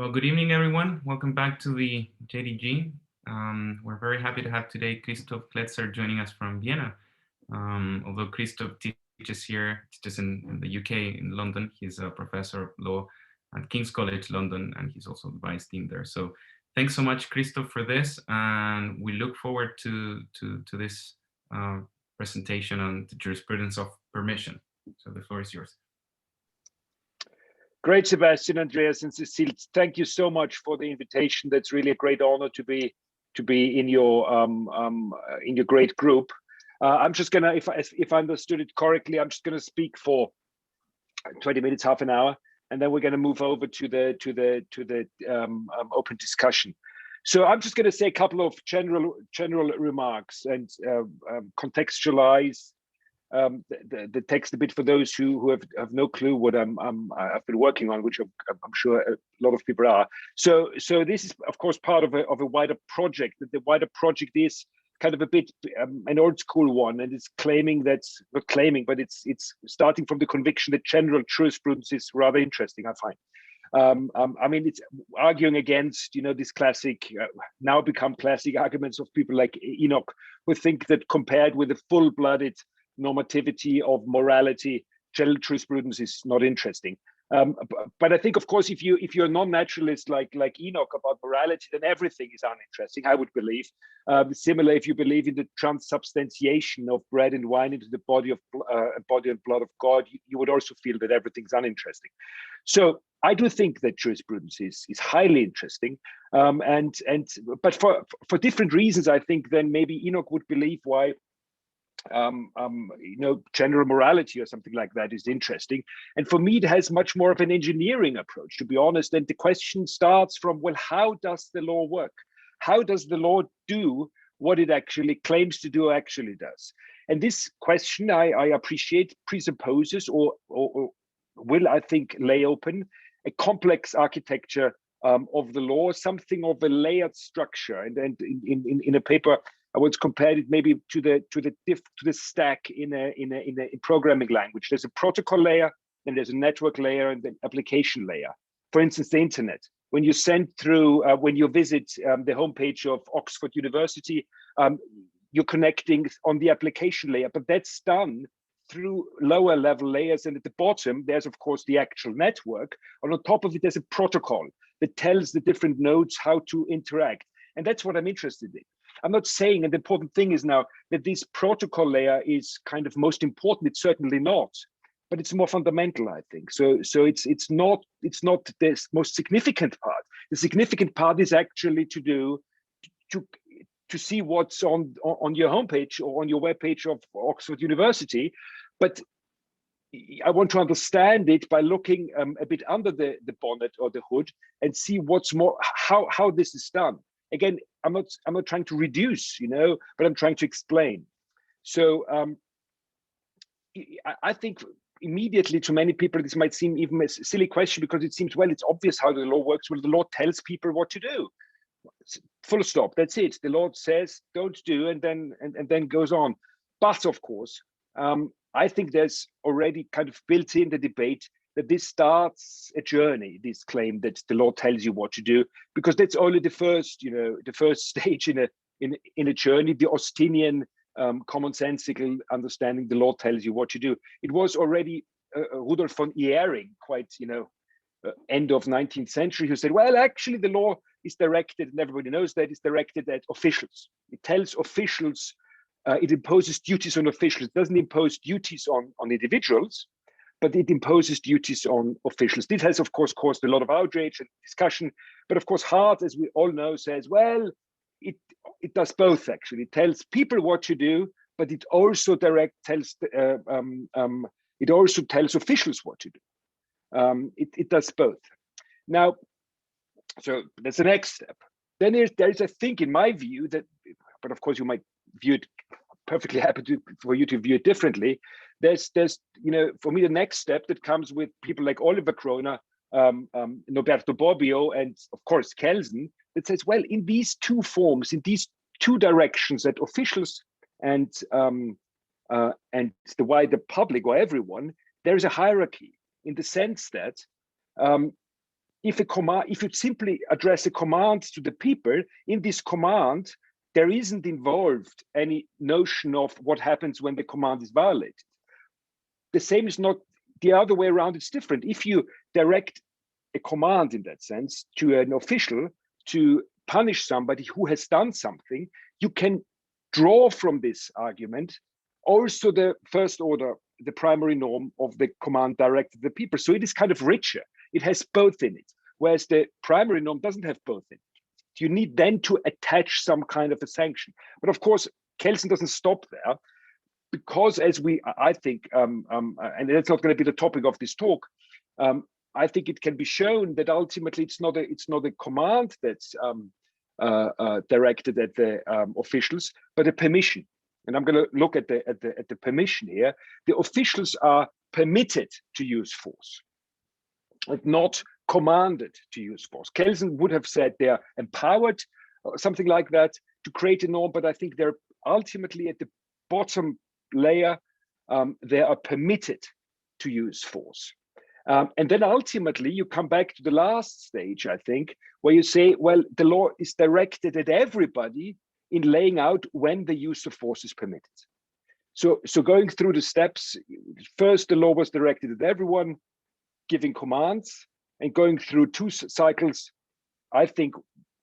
Well, good evening, everyone. Welcome back to the JDG. We're very happy to have today Christoph Kletzer joining us from Vienna. Although Christoph teaches in the UK, in London. He's a professor of law at King's College London, and he's also the vice dean there. So thanks so much, Christoph, for this. And we look forward to this presentation on the jurisprudence of permission. So the floor is yours. Great, Sebastian, Andreas, and Cecile. Thank you so much for the invitation. That's really a great honor to be in your great group. I'm just gonna, if I understood it correctly, I'm just gonna speak for 20 minutes, half an hour, and then we're gonna move over to the open discussion. So I'm just gonna say a couple of general remarks and contextualize the text a bit for those who have no clue what I've been working on, which I'm sure a lot of people are. So this is of course part of a wider project. The wider project is kind of a bit an old school one, and it's claiming that's not claiming, but it's starting from the conviction that general jurisprudence is rather interesting, I find. I mean, it's arguing against, this classic, now become classic arguments of people like Enoch, who think that compared with the full-blooded normativity of morality, general jurisprudence is not interesting. But I think, of course, if you're a non-naturalist like Enoch about morality, then everything is uninteresting, I would believe. Similar, if you believe in the transubstantiation of bread and wine into the body and blood of God, you would also feel that everything's uninteresting. So I do think that jurisprudence is highly interesting, but for different reasons. I think then maybe Enoch would believe why general morality or something like that is interesting. And for me, it has much more of an engineering approach, to be honest. And the question starts from, well, how does the law work? How does the law do what it actually claims to do, actually does? And this question, I appreciate, presupposes or will, I think, lay open a complex architecture of the law, something of a layered structure. And in a paper, I once compared it maybe to the stack in a programming language. There's a protocol layer, and there's a network layer, and an application layer. For instance, the internet. When you send through, when you visit the homepage of Oxford University, you're connecting on the application layer, but that's done through lower level layers. And at the bottom, there's of course the actual network. And on top of it, there's a protocol that tells the different nodes how to interact. And that's what I'm interested in. I'm not saying, and the important thing is now that this protocol layer is kind of most important. It's certainly not, but it's more fundamental, I think. So it's not the most significant part. The significant part is actually to see what's on your homepage or on your webpage of Oxford University. But I want to understand it by looking a bit under the bonnet or the hood and see what's more, how this is done. Again, I'm not trying to reduce, but I'm trying to explain. So I think immediately to many people, this might seem even a silly question, because it seems, well, it's obvious how the law works. Well, the law tells people what to do. Full stop. That's it. The law says don't do, and then goes on. But of course, I think there's already kind of built in the debate that this starts a journey, this claim that the law tells you what to do, because that's only the first stage in a journey, the Austinian commonsensical understanding. The law tells you what to do. It was already Rudolf von Ihering, quite end of 19th century, who said, well, actually the law is directed, and everybody knows that, it's directed at officials. It tells officials, it imposes duties on officials. It doesn't impose duties on individuals, but it imposes duties on officials. This has, of course, caused a lot of outrage and discussion. But of course, Hart, as we all know, says, well, it does both, actually. It tells people what to do, but it also tells officials what to do. It does both. Now, so that's the next step. Then there's, I think, in my view, that, but of course you might view it, perfectly happy for you to view it differently. There's for me, the next step that comes with people like Oliver Kroner, Norberto Bobbio, and of course Kelsen, that says, well, in these two forms, in these two directions, that officials and the wider public or everyone, there's a hierarchy, in the sense that if you simply address a command to the people, in this command, there isn't involved any notion of what happens when the command is violated. The same is not the other way around. It's different. If you direct a command in that sense to an official to punish somebody who has done something, you can draw from this argument also the first order, the primary norm of the command directed to the people. So it is kind of richer. It has both in it, whereas the primary norm doesn't have both in it. You need then to attach some kind of a sanction. But of course, Kelsen doesn't stop there, because as I think, and that's not going to be the topic of this talk, I think it can be shown that ultimately it's not a command that's directed at the officials, but a permission. And I'm going to look at the permission here. The officials are permitted to use force, and not commanded to use force. Kelsen would have said they're empowered, or something like that, to create a norm, but I think they're ultimately at the bottom layer, they are permitted to use force. And then ultimately you come back to the last stage, I think, where you say, well, the law is directed at everybody in laying out when the use of force is permitted. So going through the steps, first the law was directed at everyone, giving commands, and going through two cycles, I think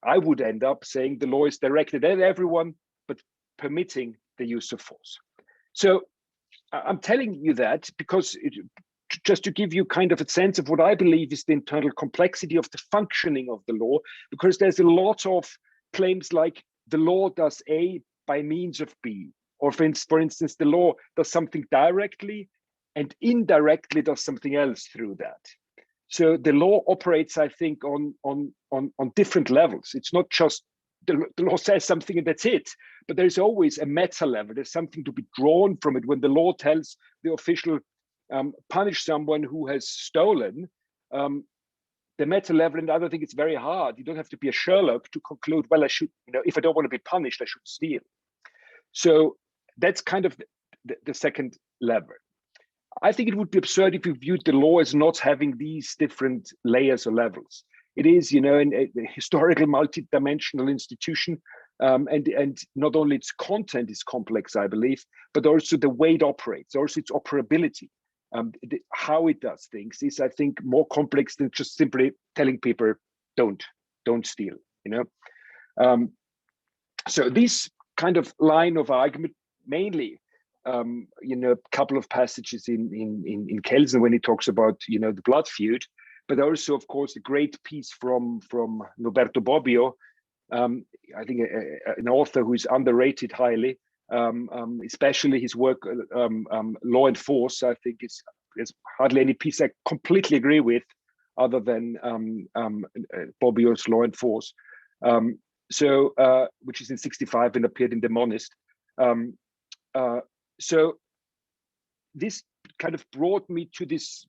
I would end up saying the law is directed at everyone, but permitting the use of force. So I'm telling you that because just to give you kind of a sense of what I believe is the internal complexity of the functioning of the law, because there's a lot of claims like the law does A by means of B, or for instance, the law does something directly and indirectly does something else through that. So the law operates, I think, on different levels. It's not just the law says something and that's it, but there's always a meta level. There's something to be drawn from it. When the law tells the official punish someone who has stolen, the meta level, and I don't think it's very hard. You don't have to be a Sherlock to conclude, well, I should, if I don't want to be punished, I should steal. So that's kind of the second level. I think it would be absurd if you viewed the law as not having these different layers or levels. It is, a historical multi-dimensional institution, and not only its content is complex, I believe, but also the way it operates, also its operability. How it does things is, I think, more complex than just simply telling people don't steal. So this kind of line of argument, mainly, a couple of passages in Kelsen when he talks about the blood feud, but also, of course, a great piece from Norberto Bobbio, I think an author who is underrated highly. Especially his work, Law and Force, I think there's hardly any piece I completely agree with other than Bobbio's Law and Force, which is in '65 and appeared in The Monist. So this kind of brought me to this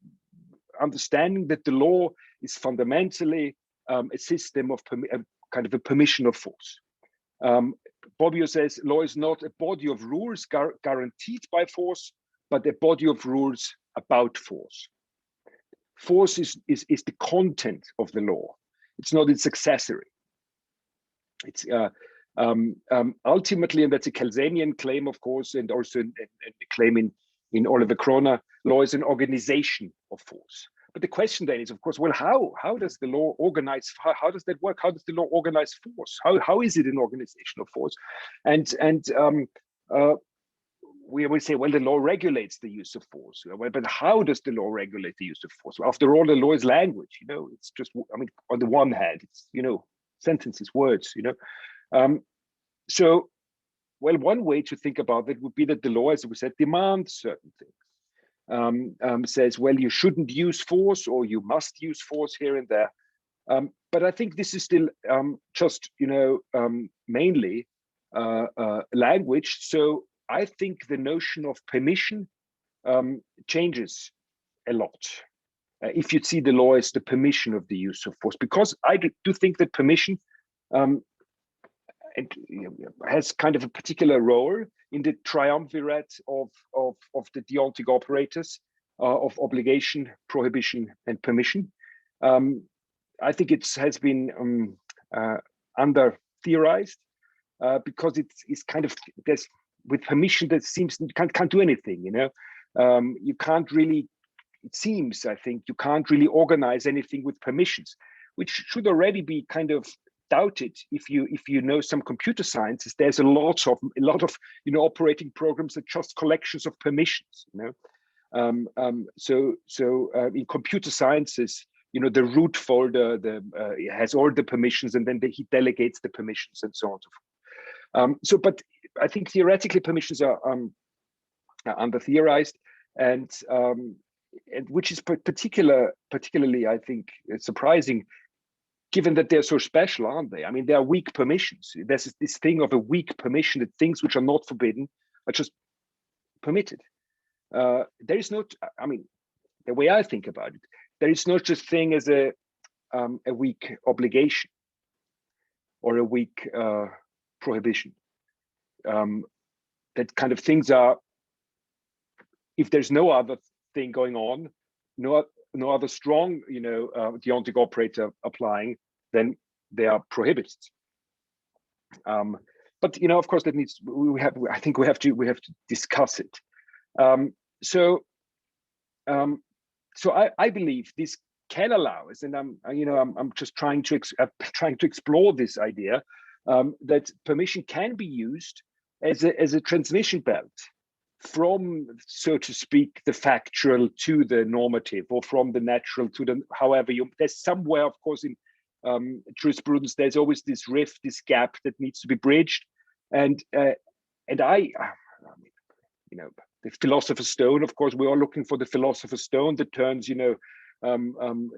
understanding that the law is fundamentally a system of kind of a permission of force. Bobbio says law is not a body of rules guaranteed by force, but a body of rules about force. Force is the content of the law. It's not its accessory. It's ultimately, and that's a Kelsenian claim, of course, and also a claim in Oliver Kroner, law is an organization of force. But the question then is, of course, well, how does the law organize? How does that work? How does the law organize force? How is it an organization of force? And we always say, well, the law regulates the use of force. Well, but how does the law regulate the use of force? Well, after all, the law is language. It's just, on the one hand, it's sentences, words. So, well, one way to think about it would be that the law, as we said, demands certain things. Says, well, you shouldn't use force, or you must use force here and there. But I think this is still just, mainly language. So I think the notion of permission changes a lot. If you see the law as the permission of the use of force, because I do think that permission has kind of a particular role in the triumvirate of the deontic operators of obligation, prohibition, and permission. I think it has been under theorized because it's kind of, there's, with permission that seems can't do anything, you know. You can't really, it seems, I think you can't really organize anything with permissions, which should already be kind of doubted if you know some computer sciences. There's a lot of you know, operating programs that just collections of permissions, you know. So in computer sciences, you know, the root folder it has all the permissions, and then he delegates the permissions and so on and so forth. But I think theoretically permissions are under theorized, and which is particularly, I think, surprising, given that they're so special, aren't they? I mean, they are weak permissions. There's this thing of a weak permission, that things which are not forbidden are just permitted. There is not, I mean, the way I think about it, there is no such thing as a weak obligation or a weak prohibition. That kind of things are, if there's no other thing going on, no other strong, you know, deontic operator applying, then they are prohibited. But you know, of course, that needs, I think we have to discuss it. So I believe this can allow us, and I'm just trying to explore this idea, that permission can be used as a transmission belt from, so to speak, the factual to the normative, or from the natural to the, however you, there's somewhere, of course, in jurisprudence, there's always this rift, this gap that needs to be bridged. And I mean, you know, the Philosopher's Stone, of course, we're all looking for the Philosopher's Stone that turns, you know,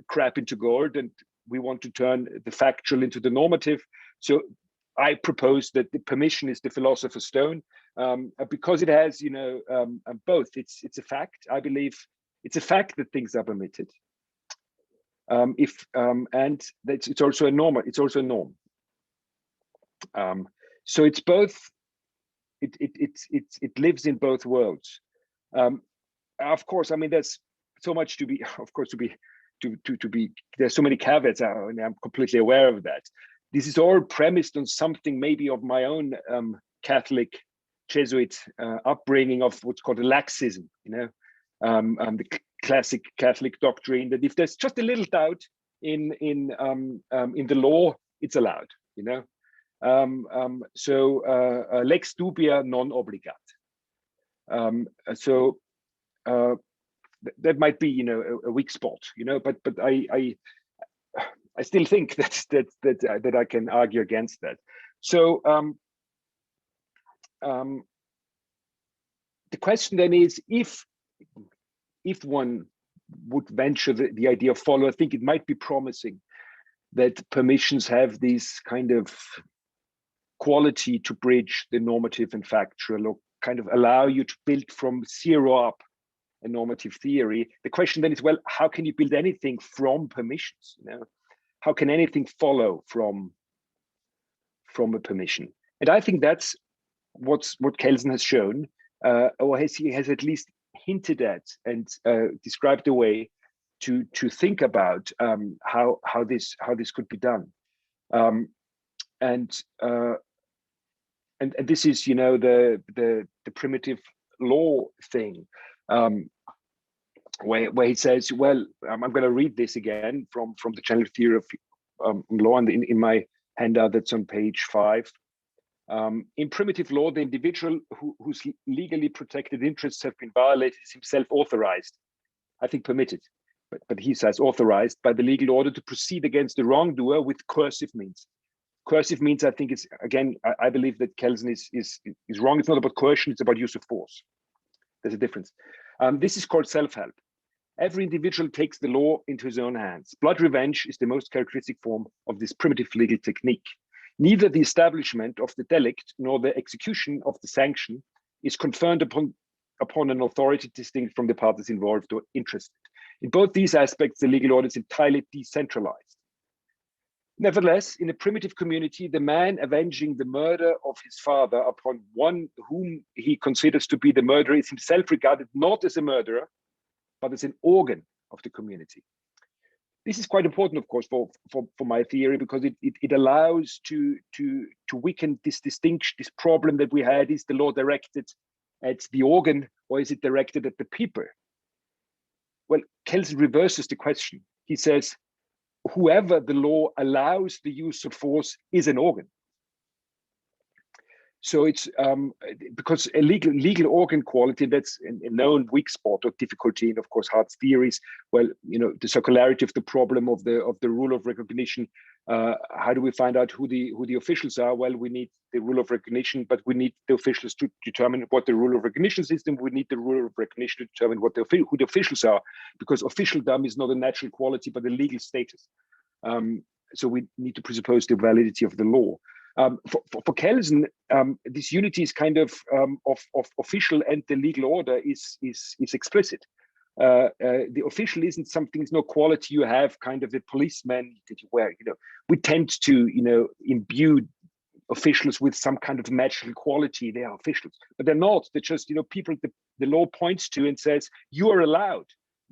crap into gold, and we want to turn the factual into the normative. So I propose that the permission is the Philosopher's Stone, because it has, you know, both. It's a fact. I believe it's a fact that things are permitted. And it's also a norm. It's also a norm. So it's both. It lives in both worlds. Of course, I mean, there's so much to be. Of course, to be. There's so many caveats, and I'm completely aware of that. This is all premised on something maybe of my own Catholic Jesuit upbringing, of what's called a laxism, you know, the classic Catholic doctrine that if there's just a little doubt in the law, it's allowed, you know. Lex dubia non obligat. That might be, you know, a weak spot, you know, but I still think that I can argue against that. So the question then is, if one would venture the idea of follow, I think it might be promising that permissions have this kind of quality to bridge the normative and factual, or kind of allow you to build from zero up a normative theory. The question then is, well, how can you build anything from permissions? You know, how can anything follow from a permission? And I think that's what Kelsen has shown, or he has at least hinted at and described a way to think about how this could be done. And this is, you know, the primitive law thing, where he says, well, I'm going to read this again from the general theory of law, and in my handout that's on page 5. In primitive law, the individual whose legally protected interests have been violated is himself authorized, I think permitted, but he says authorized by the legal order to proceed against the wrongdoer with coercive means. Coercive means, I think, it's, again, I believe that Kelsen is wrong. It's not about coercion, it's about use of force. There's a difference. This is called self-help. Every individual takes the law into his own hands. Blood revenge is the most characteristic form of this primitive legal technique. Neither the establishment of the delict nor the execution of the sanction is conferred upon an authority distinct from the parties involved or interested. In both these aspects, the legal order is entirely decentralized. Nevertheless, in a primitive community, the man avenging the murder of his father upon one whom he considers to be the murderer is himself regarded not as a murderer, but as an organ of the community. This is quite important, of course, for my theory, because it allows to weaken this distinction, this problem that we had: is the law directed at the organ, or is it directed at the people? Well, Kelsen reverses the question. He says, whoever the law allows the use of force is an organ. So it's because a legal organ quality, that's a known weak spot or difficulty in, of course, Hart's theories. Well, the circularity of the problem of the rule of recognition. How do we find out who the officials are? Well, we need the rule of recognition, but we need the officials to determine what the rule of recognition system. We need the rule of recognition to determine who the officials are, because officialdom is not a natural quality but a legal status. So we need to presuppose the validity of the law. For Kelsen, this unity is kind of official and the legal order is explicit. The official isn't something; it's no quality you have, kind of a policeman that you wear. We tend to imbue officials with some kind of magical quality. They are officials, but they're not. They're just people the law points to and says, you are allowed.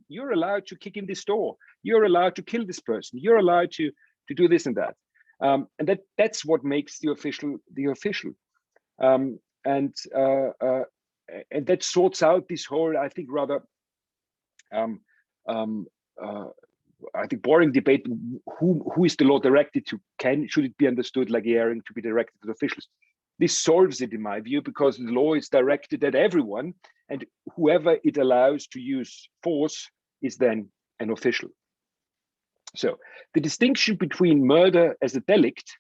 You're allowed to kick in this door. You're allowed to kill this person. You're allowed to do this and that. And that's what makes the official the official, and that sorts out this whole, I think, rather I think boring debate: who is the law directed to? Should it be understood like erring to be directed at officials? This solves it, in my view, because the law is directed at everyone, and whoever it allows to use force is then an official. So the distinction between murder as a delict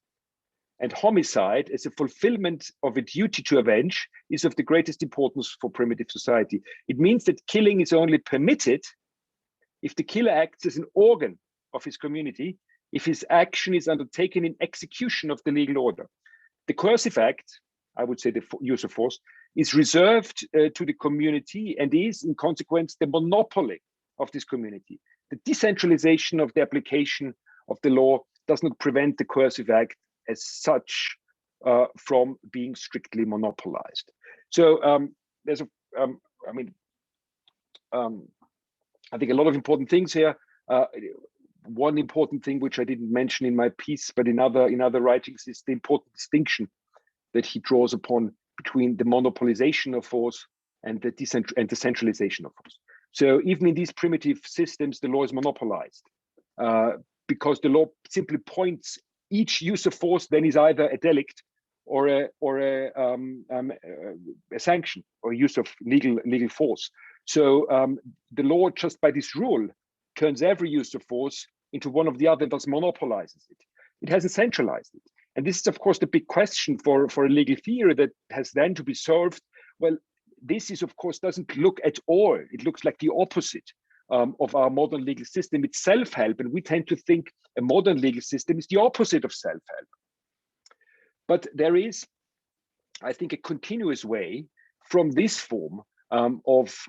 and homicide as a fulfillment of a duty to avenge is of the greatest importance for primitive society. It means that killing is only permitted if the killer acts as an organ of his community, if his action is undertaken in execution of the legal order. The coercive act, I would say the use of force, is reserved to the community and is, in consequence, the monopoly of this community. The decentralization of the application of the law does not prevent the coercive act as such from being strictly monopolized. So there's I think a lot of important things here. One important thing which I didn't mention in my piece, but in other writings, is the important distinction that he draws upon between the monopolization of force and the decentralization of force. So even in these primitive systems, the law is monopolized because the law simply points each use of force then is either a delict or a sanction or use of legal force. So the law, just by this rule, turns every use of force into one of the other, thus monopolizes it. It hasn't centralized it. And this is, of course, the big question for a legal theory that has then to be solved. Well, this is, of course, doesn't look at all. It looks like the opposite of our modern legal system. It's self-help, and we tend to think a modern legal system is the opposite of self-help. But there is, I think, a continuous way from this form of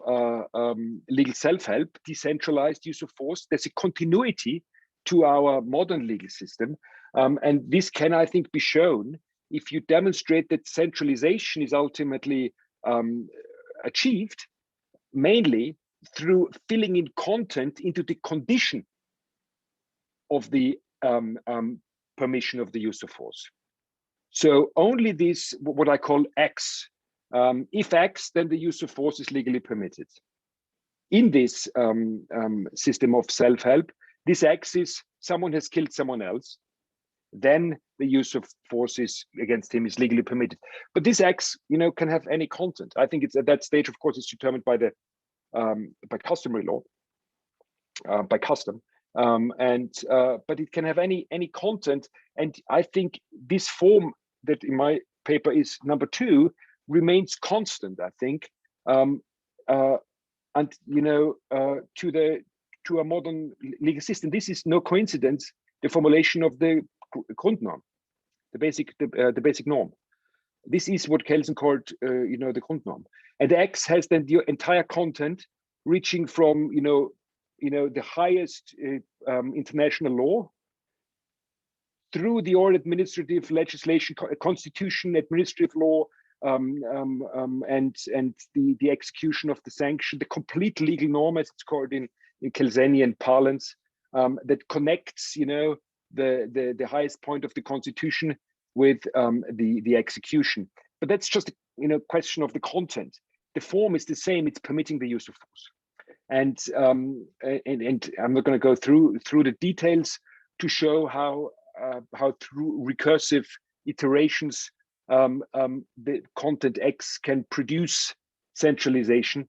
legal self-help, decentralized use of force. There's a continuity to our modern legal system. And this can, I think, be shown if you demonstrate that centralization is ultimately achieved mainly through filling in content into the condition of the permission of the use of force. So only this, what I call X, if X, then the use of force is legally permitted. In this system of self-help, this X is someone has killed someone else, then the use of force against him is legally permitted. But this X, can have any content. I think it's at that stage, of course, it's determined by the by customary law, by custom, but it can have any content. And I think this form that in my paper is number 2 remains constant. I think, and to a modern legal system, this is no coincidence. The formulation of the Grundnorm, the basic norm. This is what Kelsen called, the Grundnorm. And X has then the entire content, reaching from, the highest international law through the all administrative legislation, constitution, administrative law, and the execution of the sanction, the complete legal norm, as it's called in Kelsenian parlance. that connects, the highest point of the Constitution with the execution. But that's just a question of the content. The form is the same; it's permitting the use of force. And I'm not going to go through the details to show how through recursive iterations the content X can produce centralization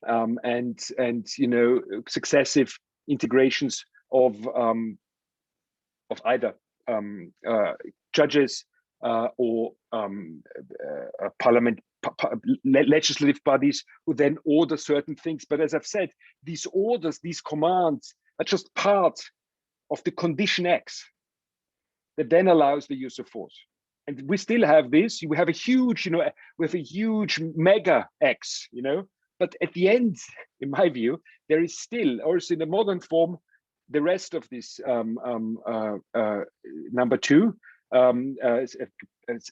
and successive integrations of either judges or legislative bodies who then order certain things. But as I've said, these orders, these commands are just part of the condition X that then allows the use of force. And we still have this. We have a huge, mega X, But at the end, in my view, there is still, also in the modern form, the rest of this number two,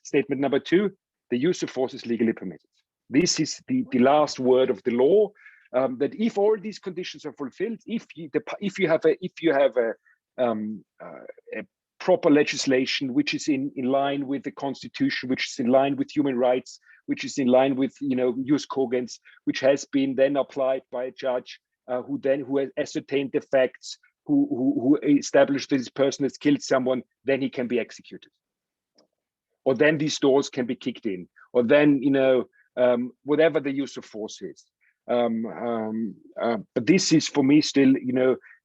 statement number two, the use of force is legally permitted. This is the last word of the law. That if all these conditions are fulfilled, if you have a proper legislation which is in line with the Constitution, which is in line with human rights, which is in line with jus cogens, which has been then applied by a judge who has ascertained the facts, who established that this person has killed someone, then he can be executed. Or then these doors can be kicked in, or then whatever the use of force is. But this is for me still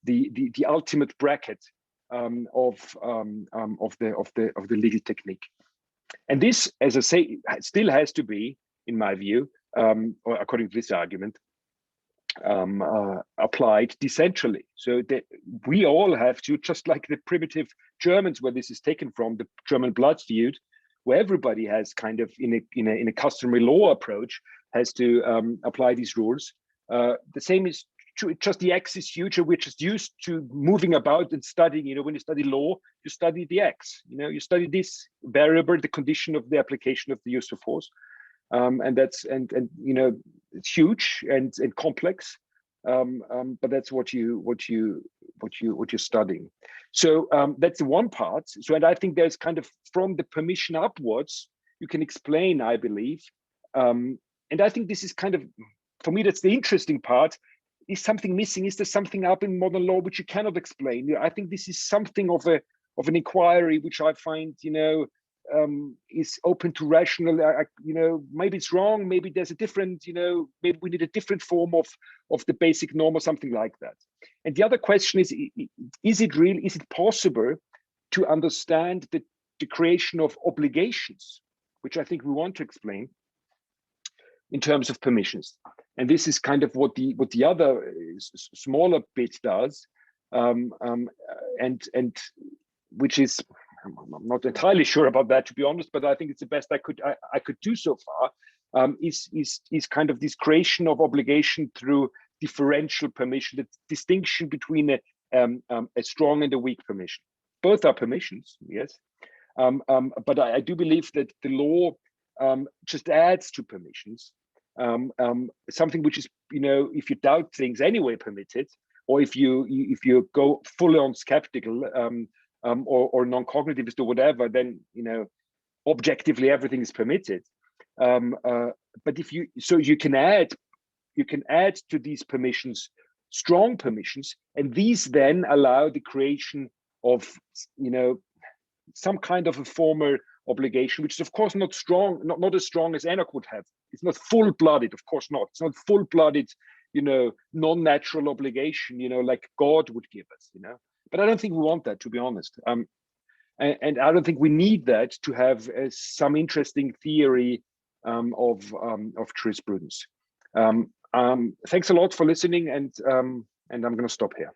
the ultimate bracket of the legal technique. And this, as I say, still has to be, in my view, or according to this argument, applied decentrally. So that we all have to, just like the primitive Germans, where this is taken from, the German blood feud, where everybody has kind of in a customary law approach has to apply these rules. The same is true. Just the X is huge, and we're just used to moving about and studying. When you study law, you study the X. You study this variable, the condition of the application of the use of force, and that's it's huge and complex. But that's what you're studying. So that's the one part. So, and I think there's kind of from the permission upwards, you can explain, I believe. And I think this is kind of, for me, that's the interesting part. Is something missing? Is there something up in modern law which you cannot explain? I think this is something of an inquiry which I find, is open to rational. Maybe it's wrong. Maybe there's a different. Maybe we need a different form of the basic norm or something like that. And the other question is it real? Is it possible to understand the creation of obligations, which I think we want to explain, in terms of permissions? And this is kind of what the other smaller bit does, and which is, I'm not entirely sure about that, to be honest, but I think it's the best I could do so far. Is kind of this creation of obligation through differential permission, the distinction between a strong and a weak permission. Both are permissions, yes, but I do believe that the law just adds to permissions something which is, if you doubt things anyway permitted, or if you go fully on skeptical or non-cognitivist or whatever, then objectively everything is permitted. But you can add to these permissions strong permissions, and these then allow the creation of some kind of a formal obligation, which is of course not strong, not as strong as Enoch would have. It's not full-blooded, of course not. It's not full-blooded, non-natural obligation, like God would give us, But I don't think we want that, to be honest. And I don't think we need that to have some interesting theory of jurisprudence. Thanks a lot for listening, and I'm going to stop here.